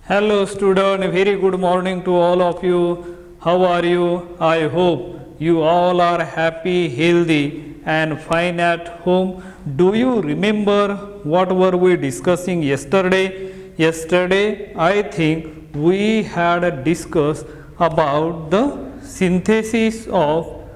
Hello student, very good morning to all of you. How are you? I hope you all are happy, healthy and fine at home. Do you remember what were we discussing yesterday? Yesterday I think we had discussed about the synthesis of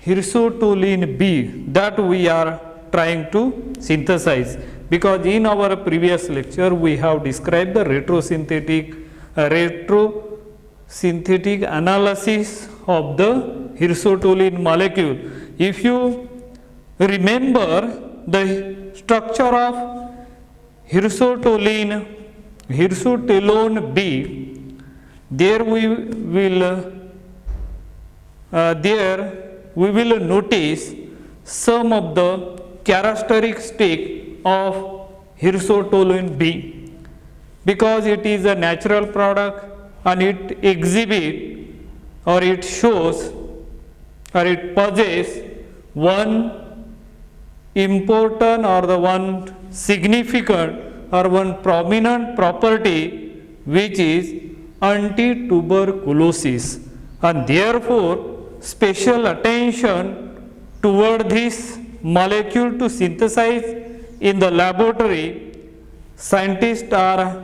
hirsutolene B that we are trying to synthesize, because in our previous lecture we have described the retrosynthetic analysis of the hirsutolene molecule. If you remember the structure of hirsutolene B, there we will notice some of the characteristic of hirsutolene B, because it is a natural product and it exhibit or it shows or it possesses one important or the one significant or one prominent property, which is anti-tuberculosis, and therefore special attention toward this molecule to synthesize in the laboratory. Scientists are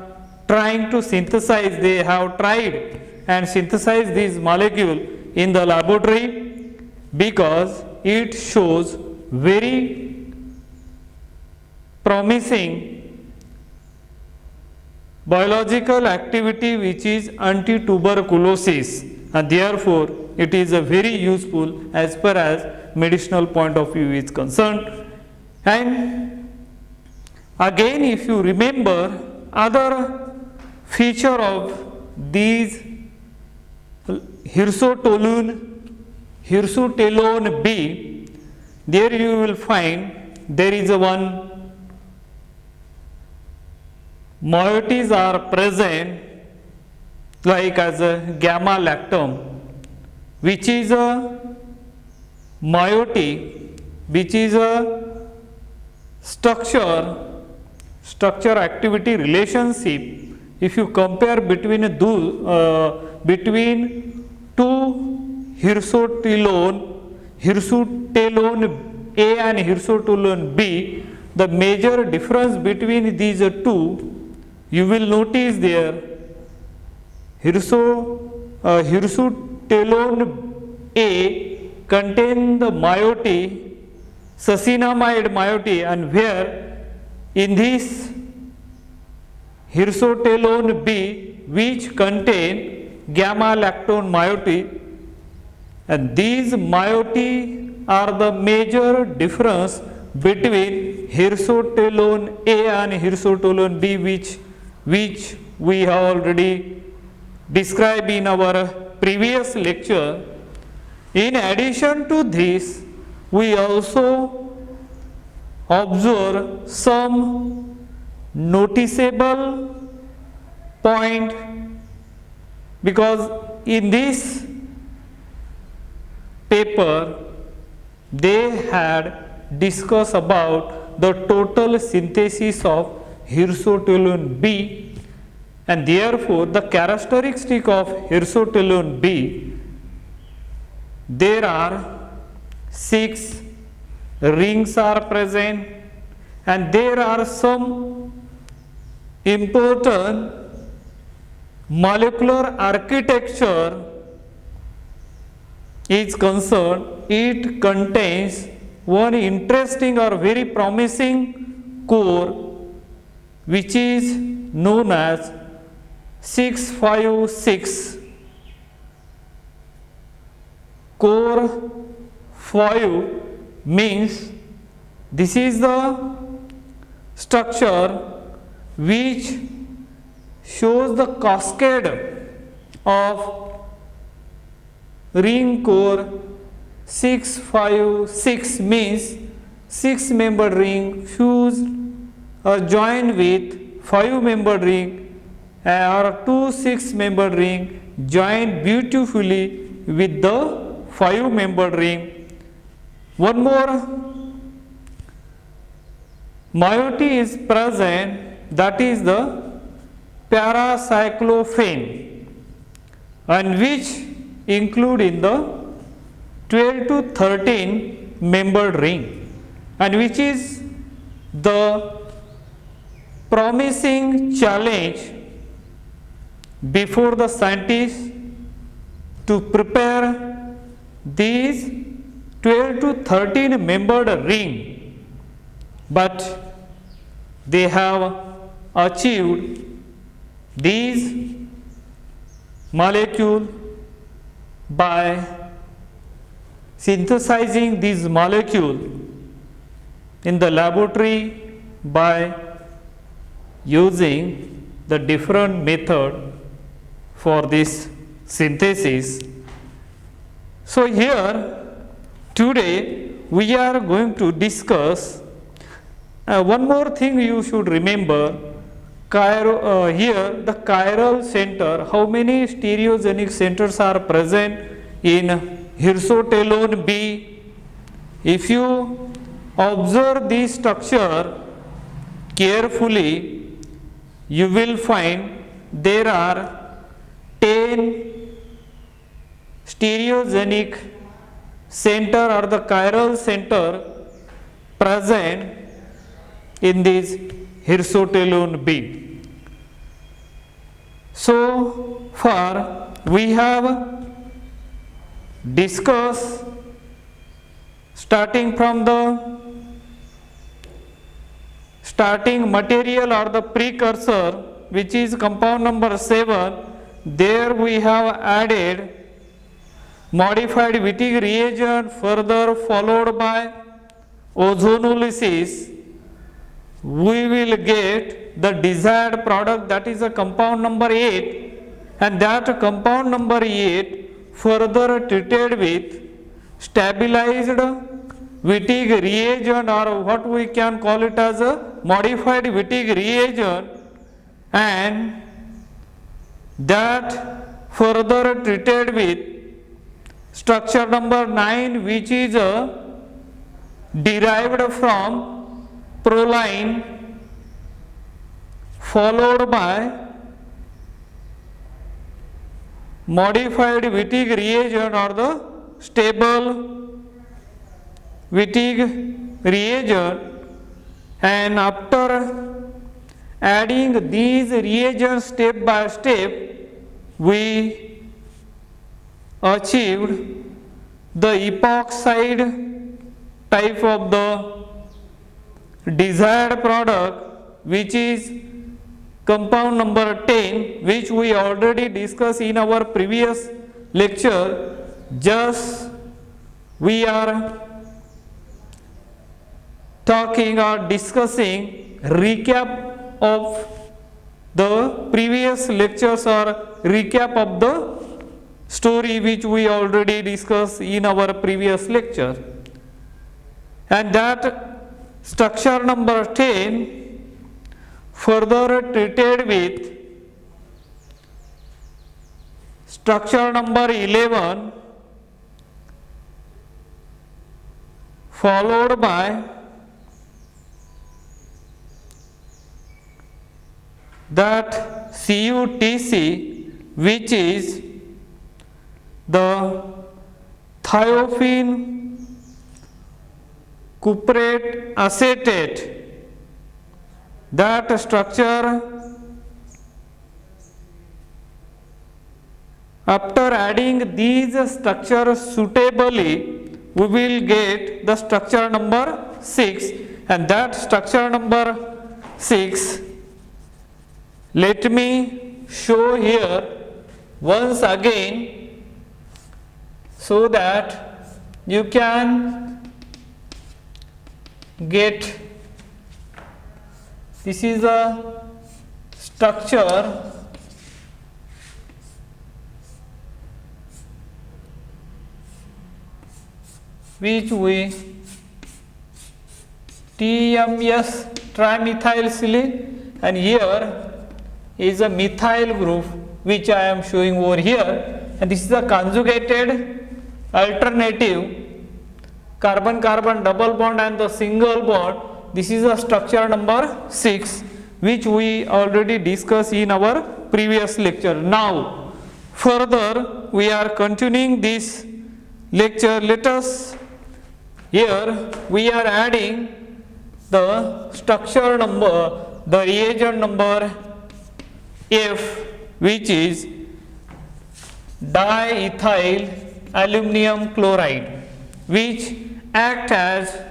trying to synthesize, they have tried and synthesized this molecule in the laboratory because it shows very promising biological activity, which is anti-tuberculosis, and therefore it is a very useful as far as medicinal point of view is concerned. And again, if you remember other feature of these hirsutolene B, there you will find there is a one moieties are present, like as a gamma lactam, which is a moiety, which is a structure activity relationship. If you compare between two hirsutolene A and hirsutolene B, the major difference between these two, you will notice there hirsutolene A contain the moiety, succinamide moiety, and where in this hirsutolene B, which contain gamma lactone moiety, and these moiety are the major difference between hirsutolene A and hirsutolene B, which we have already described in our previous lecture. In addition to this, we also observe some noticeable point, because in this paper they had discussed about the total synthesis of hirsutolene B, and therefore the characteristic of hirsutolene B, there are 6 rings are present, and there are some important molecular architecture is concerned. It contains one interesting or very promising core, which is known as 656. Core 5 means this is the structure which shows the cascade of ring core. 656 means 6-membered ring fused or joined with 5-membered ring, or 2 6-membered ring joined beautifully with the 5-membered ring. One more moiety is present, that is the paracyclophane, and which include in the 12 to 13 membered ring, and which is the promising challenge before the scientists to prepare these 12 to 13 membered ring, but they have achieved these molecule by synthesizing these molecule in the laboratory by using the different method for this synthesis. So here today we are going to discuss one more thing you should remember. Here the chiral center, how many stereogenic centers are present in hirsutolone B? If you observe this structure carefully, you will find there are 10 stereogenic center or the chiral center present in this hirsutolone B. So far we have discussed starting from the starting material or the precursor, which is compound number 7. There we have added modified Wittig reagent, further followed by ozonolysis. We will get the desired product, that is a compound number 8, and that compound number 8 further treated with stabilized Wittig reagent, or what we can call it as a modified Wittig reagent, and that further treated with structure number 9, which is derived from proline, followed by modified Wittig reagent or the stable Wittig reagent, and after adding these reagents step by step, we achieved the epoxide type of the desired product, which is compound number 10, which we already discussed in our previous lecture. Just we are talking or discussing recap of the previous lectures or recap of the story which we already discussed in our previous lecture. And that structure number 10 further treated with structure number 11, followed by that CuTC, which is the thiophene cuprate acetate. That structure, after adding these structures suitably, we will get the structure number 6, and that structure number 6, let me show here once again so that you can get. This is a structure which we TMS trimethylsilane, and here is a methyl group which I am showing over here, and this is a conjugated alternative carbon-carbon double bond and the single bond this is a structure number 6, which we already discussed in our previous lecture. Now, further we are continuing this lecture. Let us, here we are adding the structure number, the reagent number F, which is diethyl aluminum chloride, which act as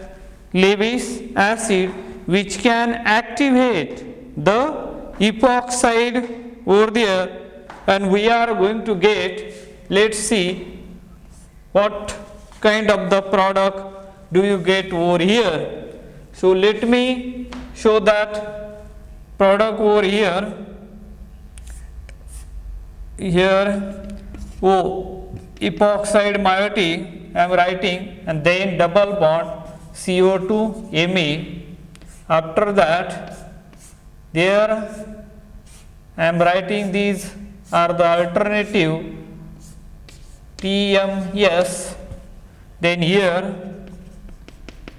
Lewis acid, which can activate the epoxide over there, and we are going to get, let's see what kind of the product do you get over here. So let me show that product over here. Here O epoxide moiety I am writing, and then double bond CO2 Me. After that, there I am writing these are the alternative TMS. Then here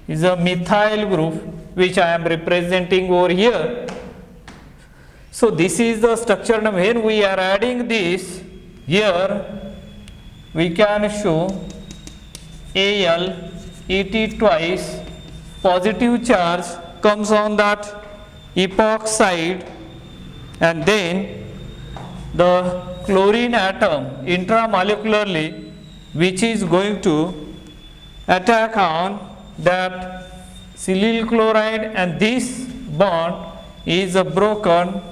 is a methyl group which I am representing over here. So this is the structure. Now when we are adding this here, we can show Al Et twice, positive charge comes on that epoxide, and then the chlorine atom intramolecularly, which is going to attack on that silyl chloride, and this bond is broken,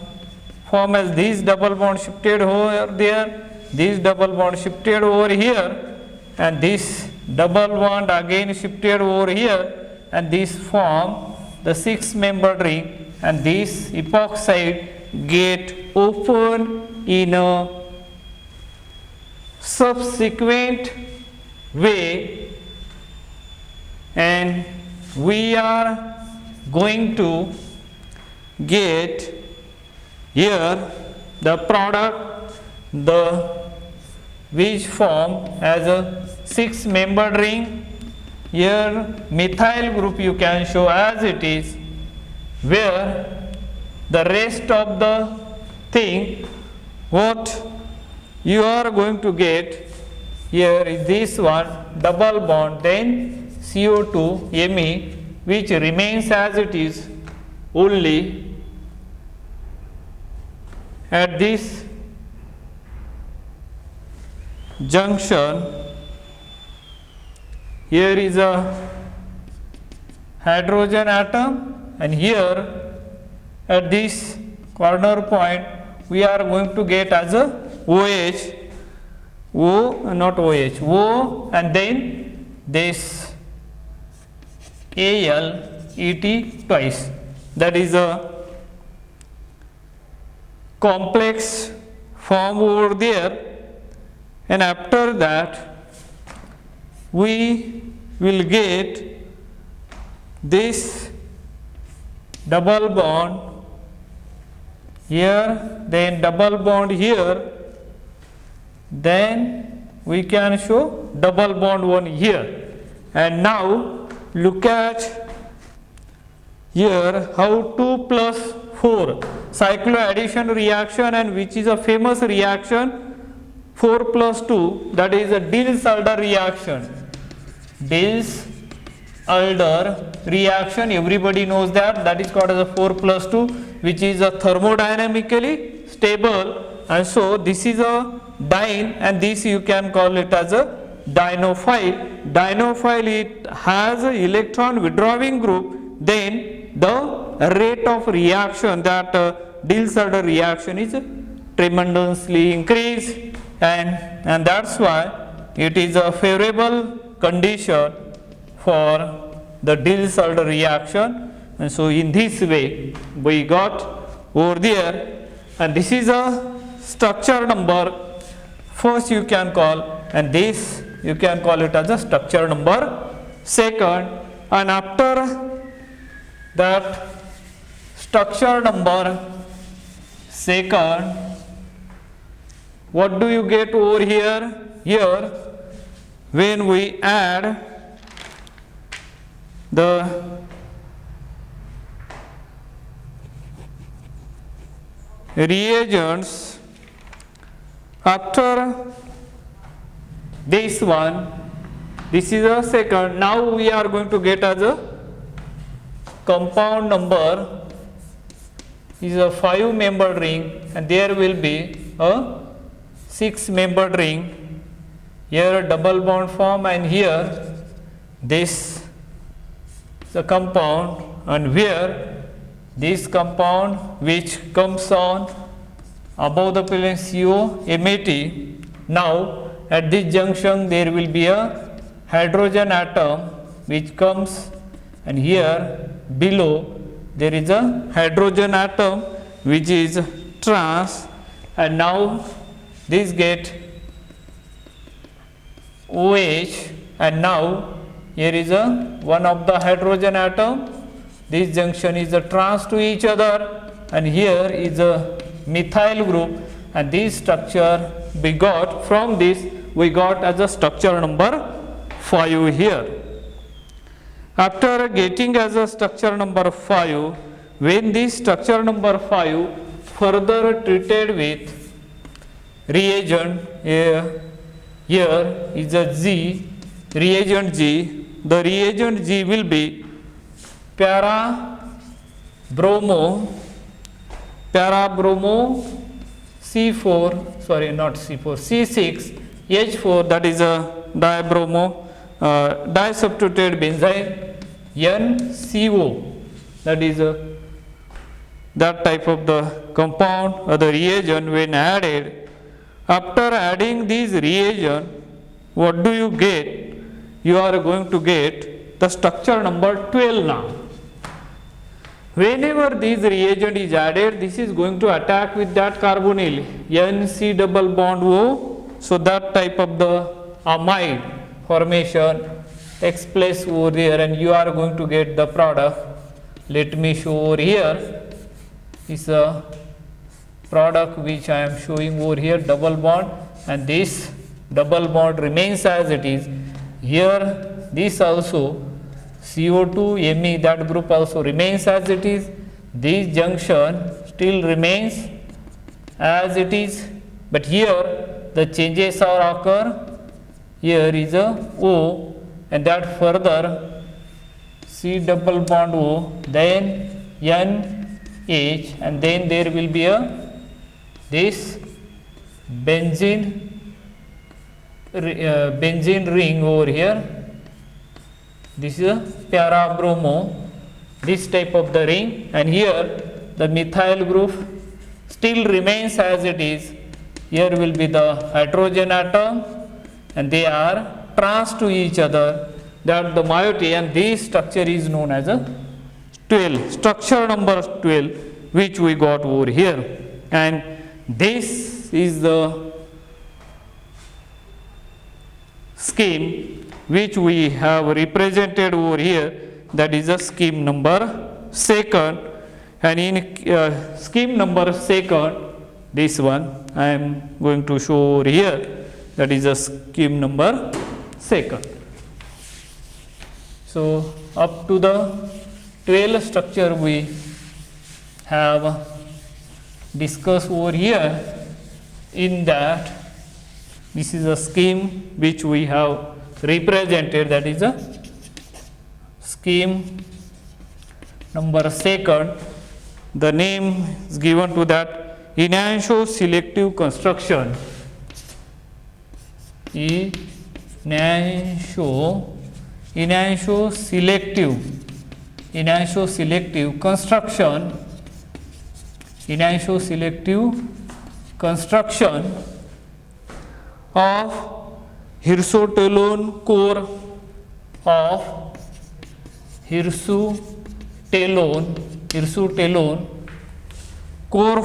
form as this double bond shifted over there, this double bond shifted over here, and this double bond again shifted over here, and this form the 6-membered ring, and this epoxide get open in a subsequent way, and we are going to get here the product, the which form as a 6-membered ring. Here methyl group you can show as it is, where the rest of the thing what you are going to get here is this one double bond, then CO2 Me, which remains as it is only at this junction. Here is a hydrogen atom, and here at this corner point we are going to get as a OH, not OH, O, and then this Al Et twice. That is a complex form over there, and after that we will get this double bond here, then double bond here, then we can show double bond one here. And now look at here how 2 plus 4 cycloaddition reaction, and which is a famous reaction 4 plus 2, that is a Diels-Alder reaction. Diels-Alder reaction, everybody knows that, that is called as a 4 plus 2, which is a thermodynamically stable, and so this is a dine, and this you can call it as a dinophile. Dinophile, it has an electron withdrawing group, then the rate of reaction, that Diels-Alder reaction is tremendously increased, and that's why it is a favorable condition for the Diels-Alder reaction. And so in this way we got over there, and this is a structure number first you can call, and this you can call it as a structure number second. And after that structure number second, what do you get over here? Here when we add the reagents. After this one, this is a second. Now we are going to get as a compound number is a 5-membered ring, and there will be a 6-membered ring. Here double bond form, and here this the compound, and where this compound which comes on above the plane CO MAT. Now at this junction there will be a hydrogen atom which comes, and here below there is a hydrogen atom which is trans, and now this get OH, and now here is a one of the hydrogen atom. This junction is a trans to each other, and here is a methyl group, and this structure we got from this, we got as a structure number 5 here. After getting as a structure number 5, when this structure number 5 further treated with reagent, here is a G, reagent G. The reagent G will be para bromo C4, sorry not C4, C6 H4, that is a dibromo disubstituted benzyne NCO, that is that type of the compound or the reagent when added. After adding these reagent, what do you get? You are going to get the structure number 12 now. Whenever this reagent is added, this is going to attack with that carbonyl NC double bond O. So that type of the amide formation takes place over there, and you are going to get the product. Let me show over here. Is a product which I am showing over here, double bond, and this double bond remains as it is. Here this also CO2 Me, that group also remains as it is. This junction still remains as it is, but here the changes are occur. Here is a O, and that further C double bond O, then N H, and then there will be a this benzene ring over here. This is a para bromo, this type of the ring, and here the methyl group still remains as it is. Here will be the hydrogen atom, and they are trans to each other, that the moiety, and this structure is known as a 12, structure number 12, which we got over here. And this is the scheme which we have represented over here, that is a scheme number 2. And in scheme number 2, this one I am going to show over here, that is a scheme number 2. So up to the 12 structure we have discussed over here. In that, this is a scheme which we have represented, that is a scheme number 2. The name is given to that enantiomer selective construction. Enantiomer selective construction. Enantiomer selective construction of hirsutolone core of hirsutolone core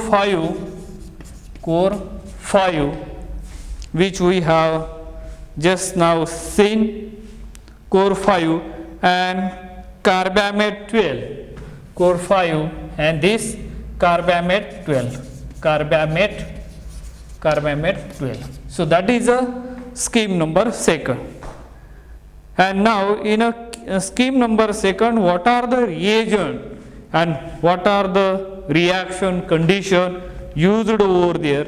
5, which we have just now seen, core 5 and carbamate 12, core 5 and this carbamate 12. So that is a scheme number 2. And now in a scheme number 2, what are the reagent and what are the reaction condition used over there,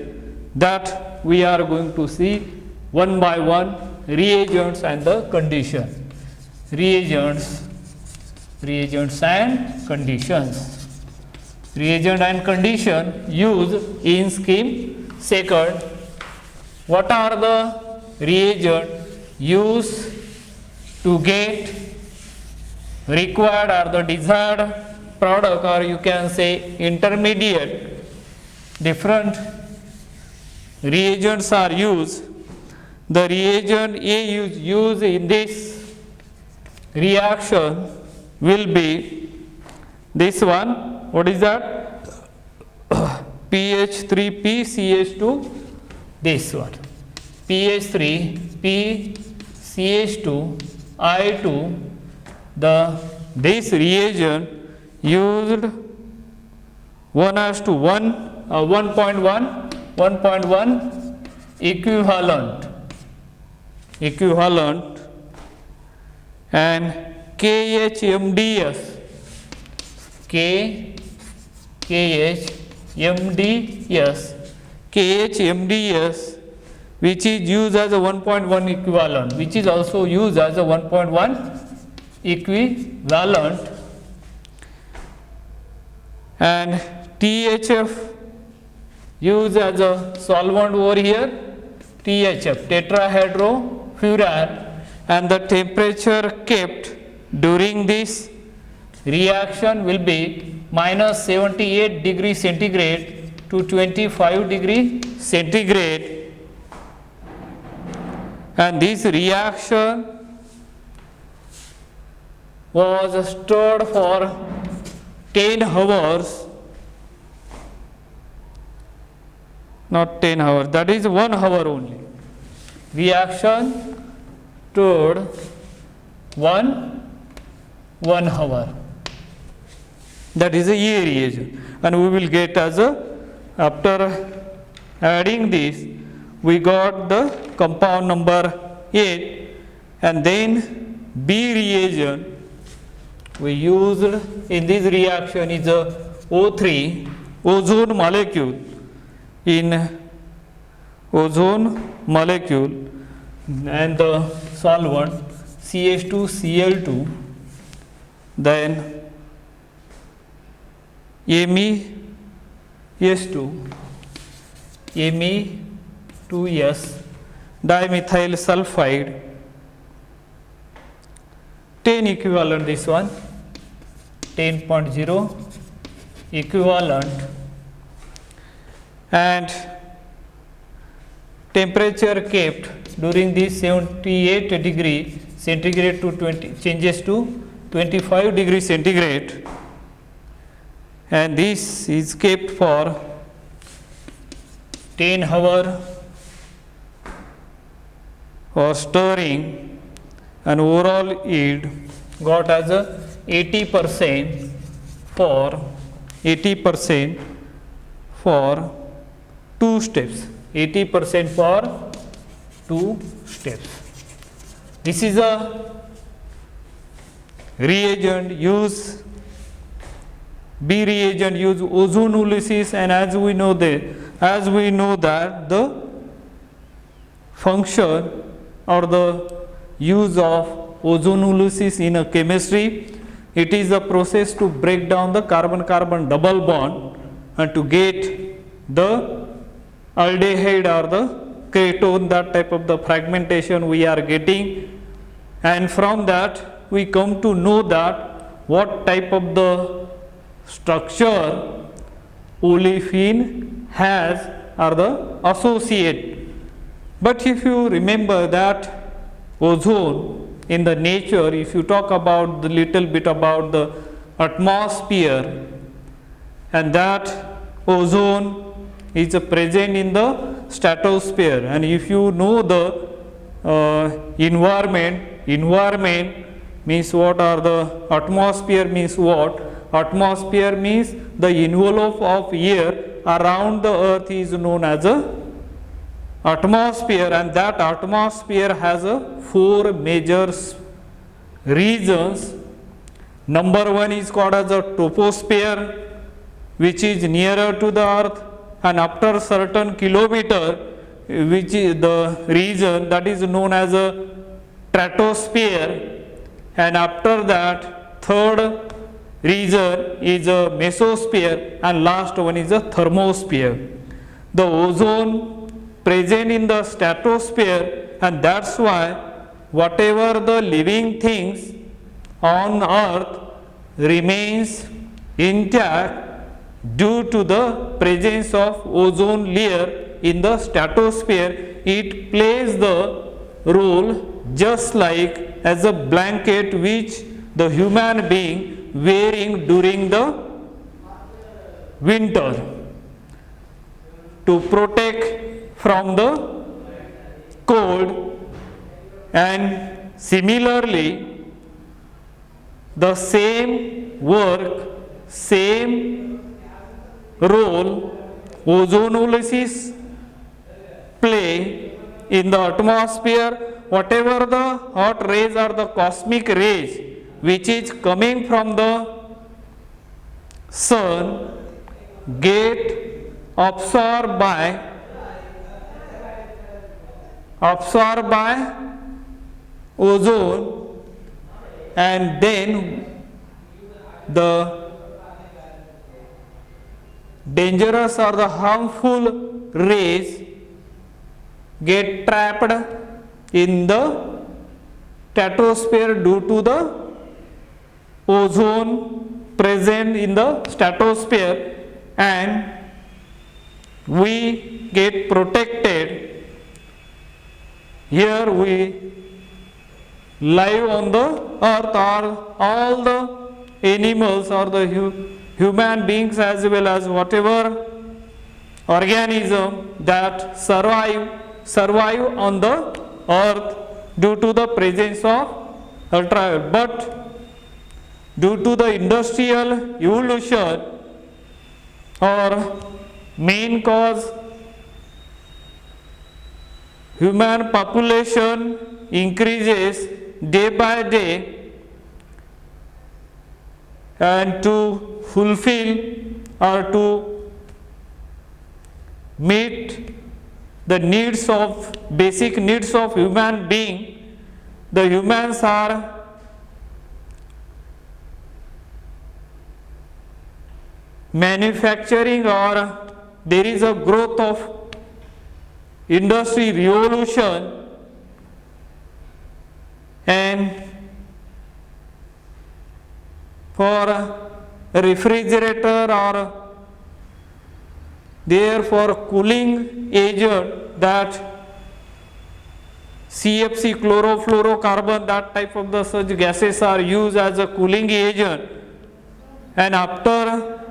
that we are going to see one by one, reagents and the condition. Reagents and conditions. Reagent and condition used in scheme. Second, what are the reagent used to get required or the desired product, or you can say intermediate. Different reagents are used. The reagent A used in this reaction will be this one. What is that? PH3PCH2, this one. PH3PCH2I2. This reagent used 1:1 equivalent, and KHMDS, which is used as a 1.1 equivalent, which is also used as a 1.1 equivalent, and THF used as a solvent over here, THF, tetrahydrofuran, and the temperature kept during this reaction will be minus 78 degree centigrade to 25 degree centigrade, and this reaction was stirred for 10 hours, not 10 hours, that is 1 hour only. Reaction stirred 1 hour. That is a A reagent, and we will get as a, after adding this, we got the compound number 8, and then B reagent we used in this reaction is a O3, ozone molecule. In ozone molecule, and the solvent CH2Cl2, then Me2S dimethyl sulfide, 10 equivalent, this one 10.0 equivalent, and temperature kept during this 78 degree centigrade to 20 changes to 25 degree centigrade, and this is kept for 10 hour or stirring, and overall yield got as a 80% for 2 steps, 80% for 2 steps. This is a reagent use, B reagent use ozonolysis, and as we know that the function or the use of ozonolysis in a chemistry, it is a process to break down the carbon-carbon double bond and to get the aldehyde or the ketone, that type of the fragmentation we are getting, and from that we come to know that what type of the structure olefin has or the associate. But if you remember that ozone in the nature, if you talk about the little bit about the atmosphere, and that ozone is present in the stratosphere, and if you know the environment means what, are the atmosphere means what? Atmosphere means the envelope of air around the earth is known as a atmosphere, and that atmosphere has a 4 major regions. Number 1 is called as a troposphere, which is nearer to the earth. and after certain kilometer, which is the region that is known as a stratosphere, and after that third region is a mesosphere, and last one is a thermosphere. The ozone present in the stratosphere, and that's why whatever the living things on earth remains intact due to the presence of ozone layer in the stratosphere. It plays the role just like as a blanket which the human being wearing during the winter to protect from the cold. And similarly, the same work, same role ozonolysis play in the atmosphere. Whatever the hot rays or the cosmic rays which is coming from the sun get absorbed by ozone, and then the dangerous or the harmful rays get trapped in the stratosphere due to the ozone present in the stratosphere, and we get protected. Here we live on the earth, or all the animals or the human beings as well as whatever organism that survive on the earth due to the presence of ultraviolet. But due to the industrial evolution or main cause, human population increases day by day, and to fulfill or to meet the needs of basic needs of human being, the humans are manufacturing, or there is a growth of industry revolution, and for a refrigerator or therefore cooling agent, that CFC, chlorofluorocarbon, that type of the such gases are used as a cooling agent, and after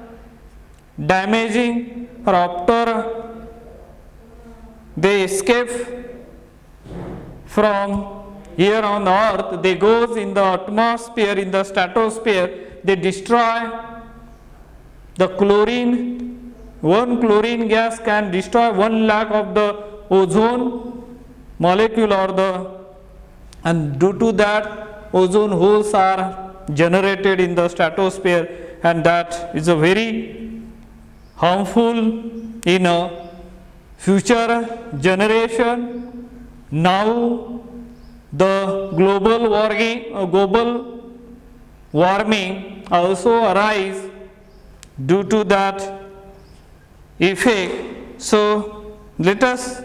damaging or after they escape from here on earth, they goes in the atmosphere, in the stratosphere, they destroy the chlorine. One chlorine gas can destroy 1 lakh of the ozone molecule, and due to that ozone holes are generated in the stratosphere, and that is a very harmful in a future generation. Now the global warming also arise due to that effect. So let us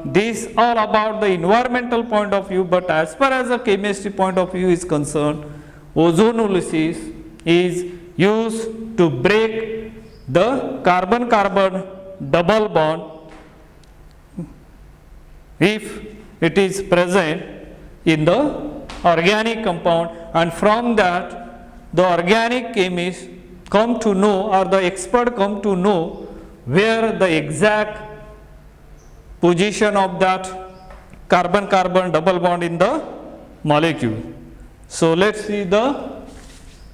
this all about the environmental point of view, but as far as the chemistry point of view is concerned, ozonolysis is used to break the carbon-carbon double bond if it is present in the organic compound, and from that the organic chemists come to know, or the expert come to know, where the exact position of that carbon-carbon double bond in the molecule. So let's see the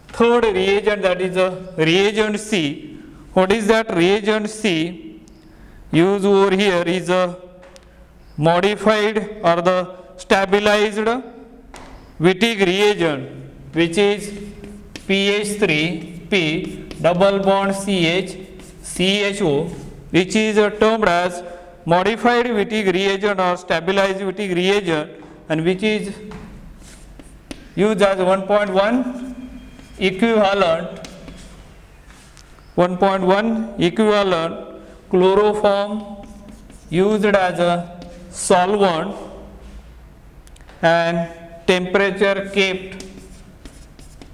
third reagent, that is a reagent C. What is that reagent C? Used over here is a modified or the stabilized Wittig reagent, which is PH3P double bond CH CHO, which is termed as modified Wittig reagent or stabilized Wittig reagent, and which is used as 1.1 equivalent 1.1 chloroform used as a solvent and temperature kept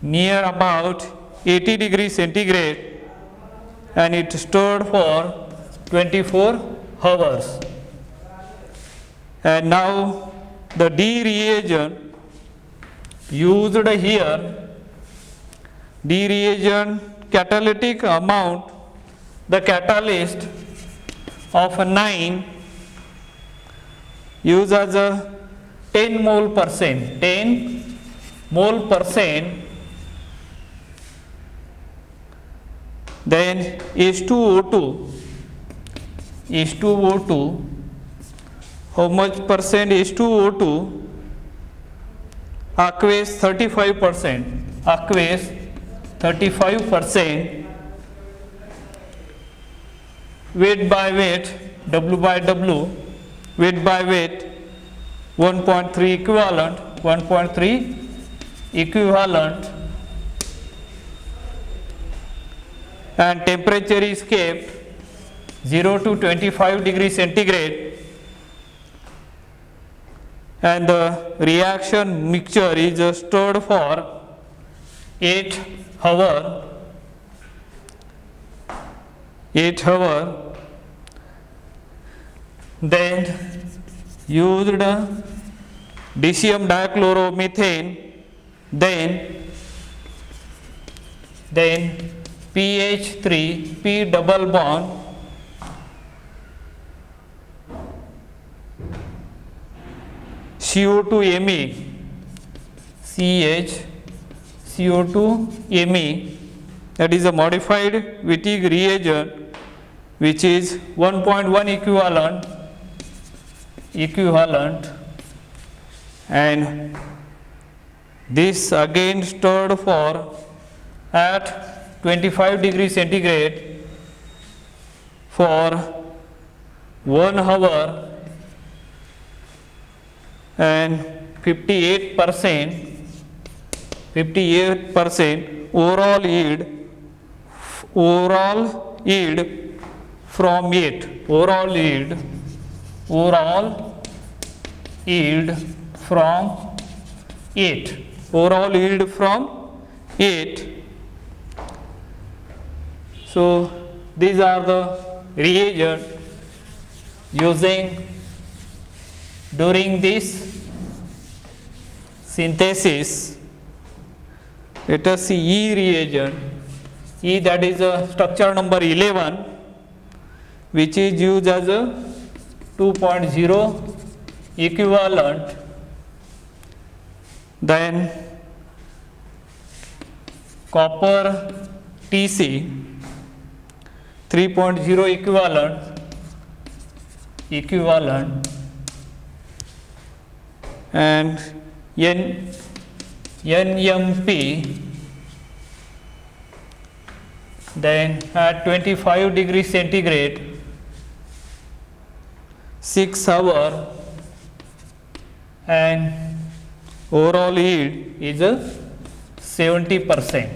near about 80 degrees centigrade, and it stored for 24 hours. And now the D reagent used here, D reagent catalytic amount, the catalyst of 9 used as a 10 mole percent, 10 mole percent, then H2O2, how much percent H2O2? Aqueous 35%, aqueous 35%, weight by weight, W by W, weight by weight 1.3 equivalent, 1.3 equivalent, and temperature is kept 0 to 25 degrees centigrade, and the reaction mixture is stored for 8 hours, then used DCM dichloromethane, then PH3 P double bond CO2 Me, CO2 Me, that is a modified Wittig reagent which is 1.1 equivalent, and this again stored for at 25 degrees centigrade for 1 hour, and 58% overall yield from it, overall yield from it. So these are the reagents using during this synthesis. Let us see E reagent. E, that is a structure number 11, which is used as a 2.0 equivalent. Then copper TC 3.0 equivalent, and NMP, then at 25 degrees centigrade 6 hours, and overall yield is 70%.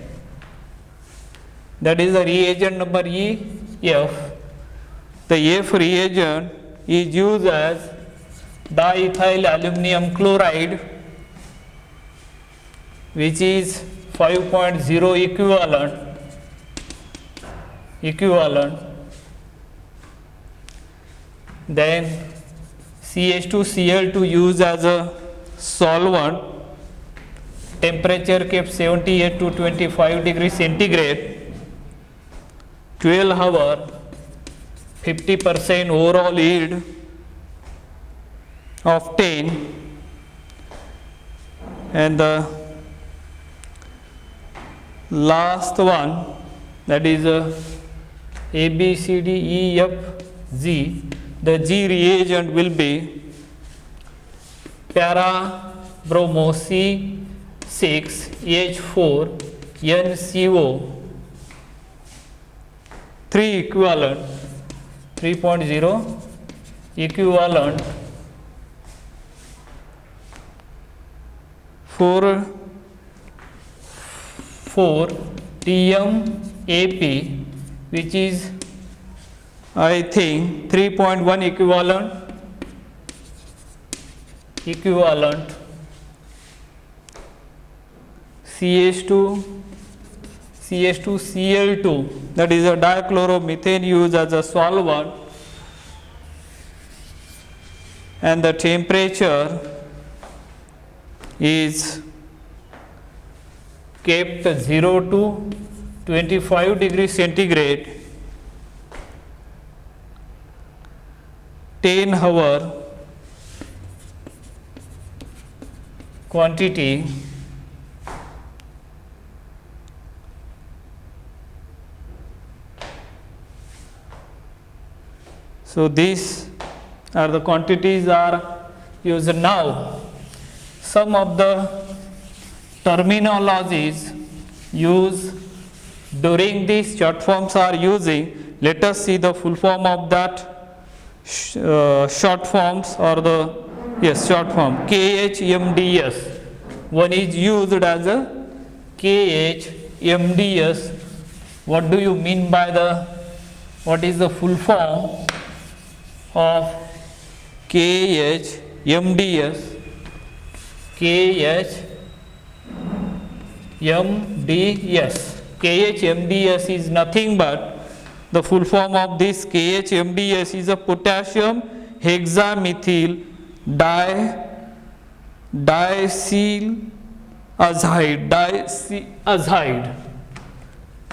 That is the reagent number EF. The F reagent is used as diethyl aluminum chloride, which is 5.0 equivalent. Then CH2Cl2 used as a solvent, temperature kept 78 to 25 degrees centigrade, 12 hours, 50% overall yield of 10, and the last one, that is A, B, C, D, E, F, G. The G reagent will be para bromo C6H4 NCO 3 equivalent 3.0 equivalent for 4TMAP, which is I think 3.1 equivalent CH2Cl2, that is a dichloromethane used as a solvent, and the temperature is kept 0 to 25 degrees centigrade, 10 hour quantity, so these are the quantities are used. Now some of the terminologies used during these short forms are using. Let us see the full form of that short forms, or the short form KHMDS. One is used as a KHMDS. What do you mean by what is the full form of KHMDS? KHMDS is nothing but the full form of this KHMDS is a potassium hexamethyl diazide.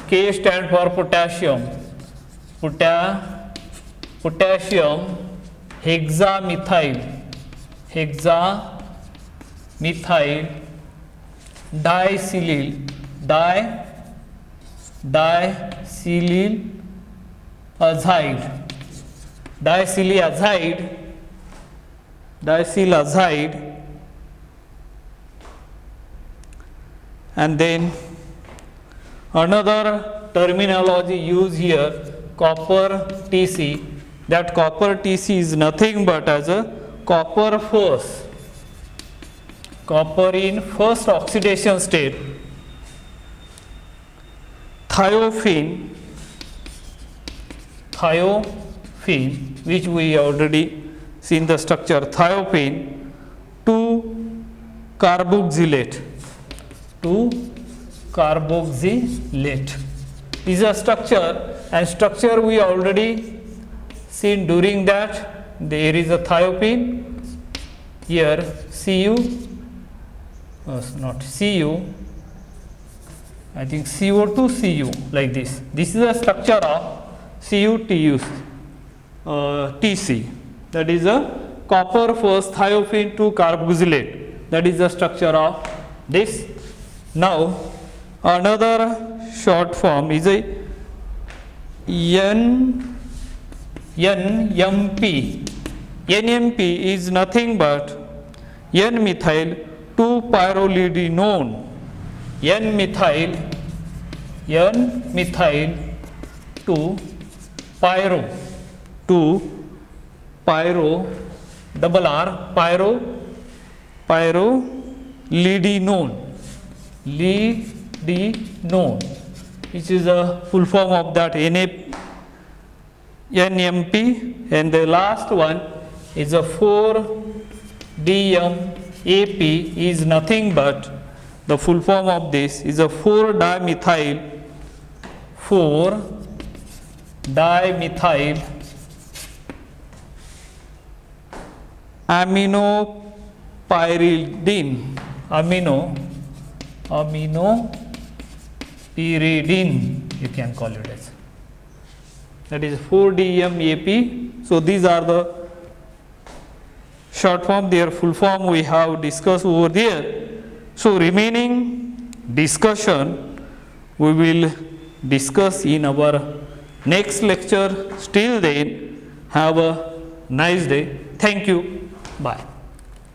K stands for potassium. Potassium hexamethyl diacylazide, and then another terminology used here, copper TC. That copper TC is nothing but as a copper in first oxidation state. Thiophene, which we already seen the structure, thiophene 2-carboxylate is a structure, and structure we already seen during that. There is a thiophene here, Cu, not Cu, I think CO2 Cu, like this. This is a structure of TC, that is a copper first thiophene 2-carboxylate, that is the structure of this. Now another short form is a NMP. NMP is nothing but N-methyl 2-pyrrolidinone. N-methyl 2-pyrrolidinone, which is a full form of that NMP, and the last one is a 4-DMAP is nothing but the full form of this is a 4-dimethyl aminopyridine, you can call it as, that is 4-DMAP. So these are the short form. Their full form we have discussed over there. So remaining discussion we will discuss in our next lecture. Till then, have a nice day. Thank you. Bye.